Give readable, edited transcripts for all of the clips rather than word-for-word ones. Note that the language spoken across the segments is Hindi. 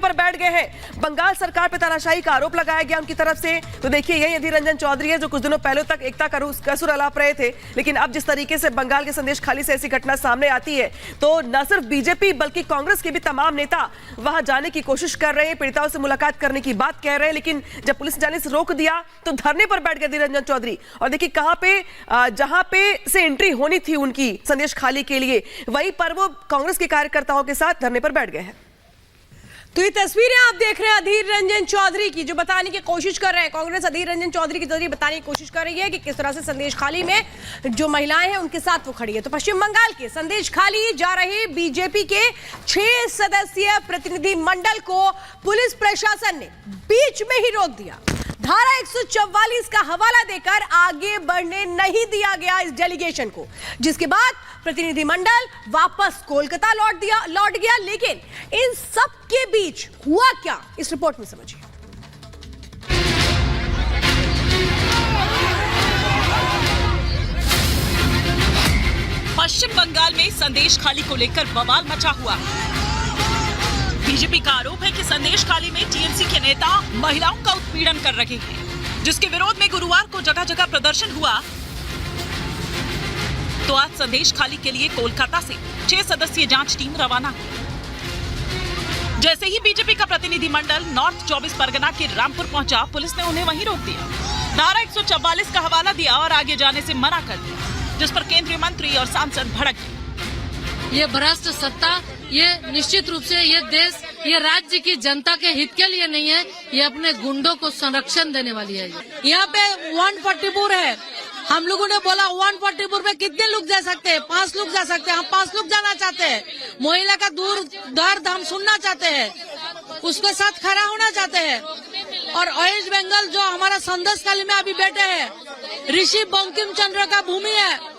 पर बैठ गए हैं। बंगाल सरकार पर तानाशाही का आरोप लगाया गया उनकी तरफ से। तो देखिए, यही अधीर रंजन चौधरी है जो कुछ दिनों पहले तक एकता कसुर अलाप रहे थे, लेकिन अब जिस तरीके से बंगाल के संदेश खाली से ऐसी घटना सामने आती है तो न सिर्फ बीजेपी बल्कि कांग्रेस के भी तमाम नेता वहां जाने की कोशिश कर रहे हैं, पीड़िताओं से मुलाकात करने की बात कह रहे हैं, लेकिन जब पुलिस ने जाने से रोक दिया तो धरने पर बैठ गए अधीर रंजन चौधरी। और देखिए कहां पे जहां पे से एंट्री होनी थी उनकी संदेश खाली के लिए, वहीं पर वो कांग्रेस के कार्यकर्ताओं के साथ धरने पर बैठ गए हैं। तो ये तस्वीरें आप देख रहे हैं अधीर रंजन चौधरी की, जो बताने की कोशिश कर रहे हैं, कांग्रेस अधीर रंजन चौधरी के जरिए बताने की कोशिश कर रही है कि किस तरह से संदेश खाली में जो महिलाएं हैं उनके साथ वो खड़ी है। तो पश्चिम बंगाल के संदेश खाली जा रहे बीजेपी के 6 सदस्यीय प्रतिनिधि मंडल को पुलिस प्रशासन ने बीच में ही रोक दिया। धारा 144 का हवाला देकर आगे बढ़ने नहीं दिया गया इस डेलीगेशन को, जिसके बाद प्रतिनिधिमंडल वापस कोलकाता लौट गया। लेकिन इन सब के बीच हुआ क्या, इस रिपोर्ट में समझिए। पश्चिम बंगाल में संदेश खाली को लेकर बवाल मचा हुआ। बीजेपी का आरोप है कि संदेश खाली में टीएमसी के नेता महिलाओं का उत्पीड़न कर रहे हैं, जिसके विरोध में गुरुवार को जगह जगह प्रदर्शन हुआ। तो आज संदेश खाली के लिए कोलकाता से 6 सदस्यीय जांच टीम रवाना हुई। जैसे ही बीजेपी का प्रतिनिधिमंडल नॉर्थ 24 परगना के रामपुर पहुंचा, पुलिस ने उन्हें वहीं रोक दिया, धारा 144 का हवाला दिया और आगे जाने से मना कर दिया, जिस पर केंद्रीय मंत्री और सांसद भड़क गए। ये भ्रष्ट सत्ता, ये निश्चित रूप से ये देश, ये राज्य की जनता के हित के लिए नहीं है, ये अपने गुंडों को संरक्षण देने वाली है। यहाँ पे 144 है, हम लोगों ने बोला 144 में कितने लोग जा सकते हैं? 5 लोग जा सकते हैं, हम 5 लोग जाना चाहते हैं। महिला का दर्द हम सुनना चाहते हैं, उसके साथ खड़ा होना चाहते हैं। और वेस्ट बंगाल जो हमारा संदेश खाली में अभी बैठे हैं, ऋषि बंकिम चंद्र का भूमि है,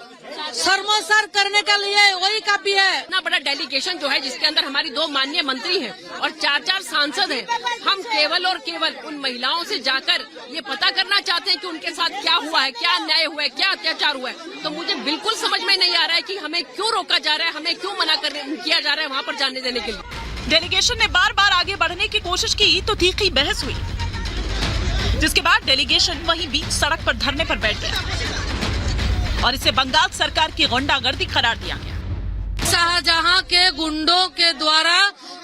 सर्वसार करने के लिए वही काफी है। इतना बड़ा डेलीगेशन जो है, जिसके अंदर हमारी 2 माननीय मंत्री हैं और 4 सांसद हैं, हम केवल और केवल उन महिलाओं से जाकर ये पता करना चाहते हैं कि उनके साथ क्या हुआ है, क्या अन्याय हुआ है, क्या अत्याचार हुआ है। तो मुझे बिल्कुल समझ में नहीं आ रहा है कि हमें क्यों रोका जा रहा है, हमें क्यों मना किया जा रहा है वहाँ पर जाने देने के लिए। डेलीगेशन ने बार बार आगे बढ़ने की कोशिश की तो तीखी बहस हुई, जिसके बाद डेलीगेशन वहीं बीच सड़क पर धरने पर बैठ गया और इसे बंगाल सरकार की गुंडागर्दी करार दिया गया। शाहजहां के गुंडों के द्वारा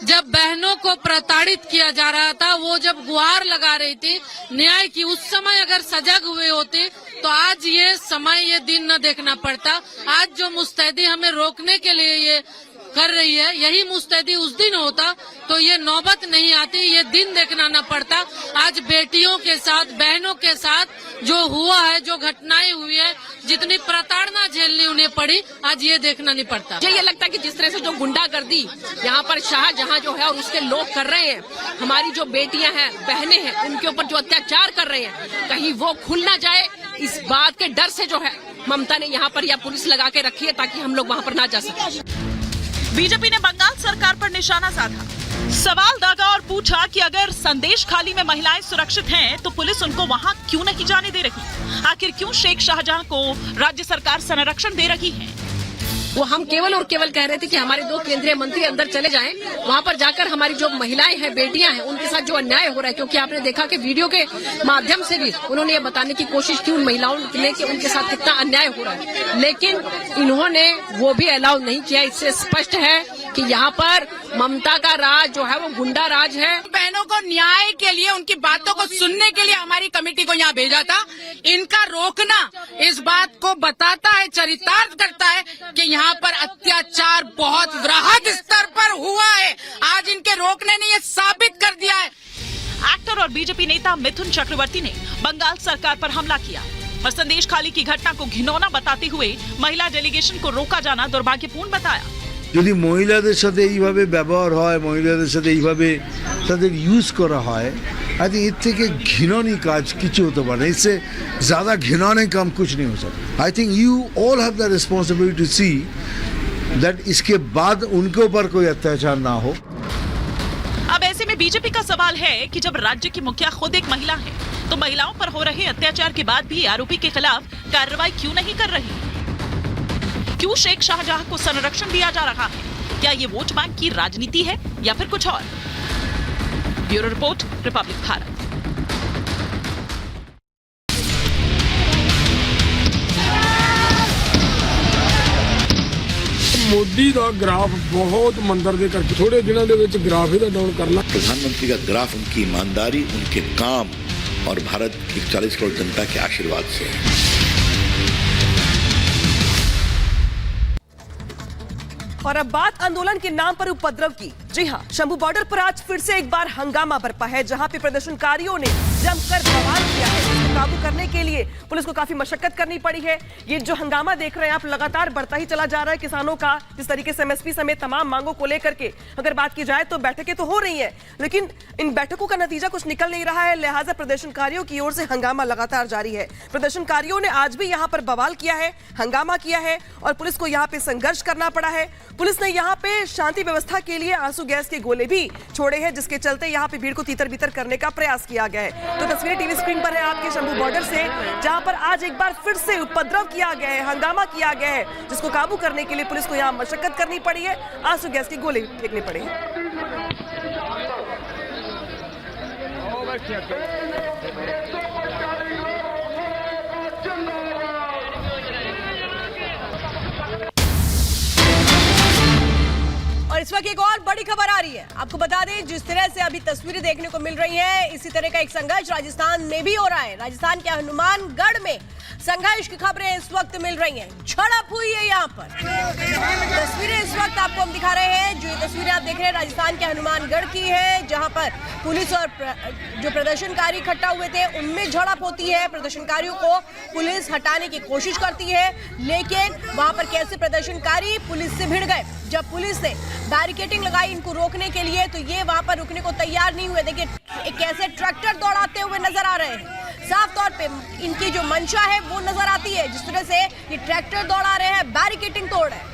जब बहनों को प्रताड़ित किया जा रहा था, वो जब गुहार लगा रही थी न्याय की, उस समय अगर सजग हुए होते तो आज ये समय, ये दिन न देखना पड़ता। आज जो मुस्तैदी हमें रोकने के लिए ये कर रही है, यही मुस्तैदी उस दिन होता तो ये नौबत नहीं आती, ये दिन देखना न पड़ता। आज बेटियों के साथ, बहनों के साथ जो हुआ है, जो घटनाएं हुई है, जितनी प्रताड़ना झेलनी उन्हें पड़ी, आज ये देखना नहीं पड़ता। मुझे ये लगता है कि जिस तरह से जो गुंडागर्दी यहाँ पर शाहजहां जो है और उसके लोग कर रहे हैं, हमारी जो बेटियां हैं, बहनें हैं, उनके ऊपर जो अत्याचार कर रहे हैं, कहीं वो खुल ना जाए, इस बात के डर से जो है ममता ने यहाँ पर या पुलिस लगा के रखी है ताकि हम लोग वहाँ पर ना जा सके। बीजेपी ने बंगाल सरकार पर निशाना साधा, सवाल दागा और पूछा कि अगर संदेश खाली में महिलाएं सुरक्षित हैं तो पुलिस उनको वहां क्यों नहीं जाने दे रही? आखिर क्यों शेख शाहजहां को राज्य सरकार संरक्षण दे रही है? वो हम केवल और केवल कह रहे थे कि हमारे 2 केंद्रीय मंत्री अंदर चले जाएं, वहाँ पर जाकर हमारी जो महिलाएं हैं, बेटियां हैं, उनके साथ जो अन्याय हो रहा है, क्योंकि आपने देखा कि वीडियो के माध्यम से भी उन्होंने ये बताने की कोशिश की उन महिलाओं ने कि उनके साथ कितना अन्याय हो रहा है, लेकिन इन्होंने वो भी अलाउ नहीं किया। इससे स्पष्ट है कि यहाँ पर ममता का राज जो है वो गुंडा राज है। बहनों को न्याय के लिए, उनकी बातों को सुनने के लिए हमारी कमेटी को यहाँ भेजा था। इनका रोकना इस बात को बताता है, चरितार्थ करता है कि यहाँ पर अत्याचार बहुत वृहद स्तर पर हुआ है। आज इनके रोकने ने ये साबित कर दिया है। एक्टर और बीजेपी नेता मिथुन चक्रवर्ती ने बंगाल सरकार पर हमला किया और संदेश खाली की घटना को घिनौना बताते हुए महिला डेलीगेशन को रोका जाना दुर्भाग्यपूर्ण बताया। যদি মহিলাদের সাথে এইভাবে ব্যবহার হয়, মহিলাদের সাথে এইভাবে তাদের ইউজ করা হয়, आई थिंक इससे के घिनौनी काज किसी होता पारे, इससे ज़्यादा घिनौने काम कुछ नहीं हो सकता। I think you all have the responsibility to see that इसके बाद उनके ऊपर कोई अत्याचार ना हो। अब ऐसे में बीजेपी का सवाल है कि जब राज्य की मुखिया खुद एक महिला है तो महिलाओं पर हो रहे अत्याचार के बाद भी आरोपी के खिलाफ कार्रवाई क्यों नहीं कर रही? क्यों शेख शाहजहां को संरक्षण दिया जा रहा है? क्या ये वोट बैंक की राजनीति है या फिर कुछ और? Bureau report, Republic Bharat. Modi ਦਾ ਗ੍ਰਾਫ ਬਹੁਤ ਮੰਦਰ ਦੇ ਕਰਕੇ ਥੋੜੇ ਦਿਨਾਂ ਦੇ ਵਿੱਚ ਗ੍ਰਾਫ ਇਹਦਾ ਡਾਊਨ ਕਰਨਾ। प्रधानमंत्री का ग्राफ उनकी ईमानदारी, उनके काम और भारत की 40 करोड़ जनता के आशीर्वाद से है। और अब बात आंदोलन के नाम पर उपद्रव की। जी हां, शंभू बॉर्डर पर आज फिर से एक बार हंगामा बरपा है, जहां पे प्रदर्शनकारियों ने जमकर बवाल किया है। इसको काबू करने के लिए पुलिस को काफी मशक्कत करनी पड़ी है। ये जो हंगामा देख रहे हैं आप, लगातार बढ़ता ही चला जा रहा है किसानों का। जिस तरीके से एमएसपी समेत तमाम मांगों को लेकर के अगर बात की जाए तो बैठकें तो हो रही है, लेकिन इन बैठकों का नतीजा कुछ निकल नहीं रहा है। लिहाजा प्रदर्शनकारियों की ओर से हंगामा लगातार जारी है। प्रदर्शनकारियों ने आज भी यहाँ पर बवाल किया है, हंगामा किया है और पुलिस को यहाँ पे संघर्ष करना पड़ा है। पुलिस ने यहाँ पे शांति व्यवस्था के लिए आंसू गैस के गोले भी छोड़े हैं, जिसके चलते यहाँ पे भीड़ को तीतर बीतर करने का प्रयास किया गया है। तो तस्वीरें टीवी स्क्रीन पर है आपके शंभू बॉर्डर से, जहां पर आज एक बार फिर से उपद्रव किया गया है, हंगामा किया गया है, जिसको काबू करने के लिए पुलिस को यहाँ मशक्कत करनी पड़ी है, आंसू गैस के गोले फेंकने पड़े हैं। और इस वक्त एक और बड़ी खबर आ रही है। आपको बता दें, जिस तरह से अभी तस्वीरें देखने को मिल रही हैं, इसी तरह का एक संघर्ष राजस्थान में भी हो रहा है। राजस्थान के हनुमानगढ़ में संघर्ष की खबरें इस वक्त मिल रही हैं। झड़प हुई है यहाँ पर। तस्वीरें इस वक्त आपको हम दिखा रहे हैं। जो ये तस्वीरें आप देख रहे हैं राजस्थान के हनुमानगढ़ की है, जहाँ पर पुलिस और जो प्रदर्शनकारी इकट्ठा हुए थे उनमें झड़प होती है। प्रदर्शनकारियों को पुलिस हटाने की कोशिश करती है, लेकिन वहां पर कैसे प्रदर्शनकारी पुलिस से भिड़ गए। जब पुलिस ने बैरिकेडिंग लगाई इनको रोकने के लिए, तो ये वहां पर रुकने को तैयार नहीं हुए। देखिए एक कैसे ट्रैक्टर दौड़ाते हुए नजर आ रहे हैं। साफ तौर पे इनकी जो मंशा है वो नजर आती है। जिस तरह से ये ट्रैक्टर दौड़ा रहे हैं, बैरिकेडिंग तोड़ रहे हैं।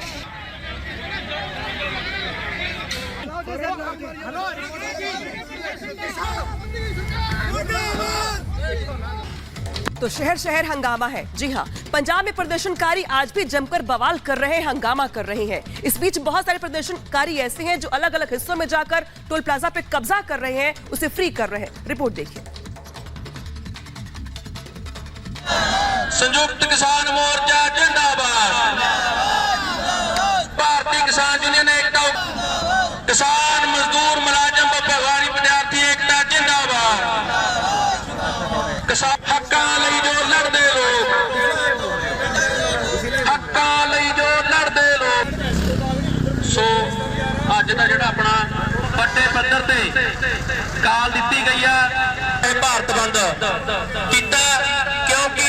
तो शहर शहर हंगामा है। जी हां, पंजाब में प्रदर्शनकारी आज भी जमकर बवाल कर रहे हैं, हंगामा कर रहे हैं। इस बीच बहुत सारे प्रदर्शनकारी ऐसे हैं जो अलग अलग हिस्सों में जाकर टोल प्लाजा पे कब्जा कर रहे हैं, उसे फ्री कर रहे हैं। रिपोर्ट देखिए। संयुक्त किसान मोर्चा जिंदाबाद, भारतीय किसान यूनियन एकता, किसान मजदूर मुलाजिम व्यापारी विद्यार्थी एकता जिंदाबाद। किसान हक्कां लई जो लड़दे लोग, हक्कां लई जो लड़दे लोग। सो अज दा जिहड़ा अपना ਵੱਡੇ ਪੱਧਰ ਤੇ ਕਾਲ ਦਿੱਤੀ ਗਈ ਹੈ, ਭਾਰਤ ਬੰਦ ਕੀਤਾ ਕਿਉਂਕਿ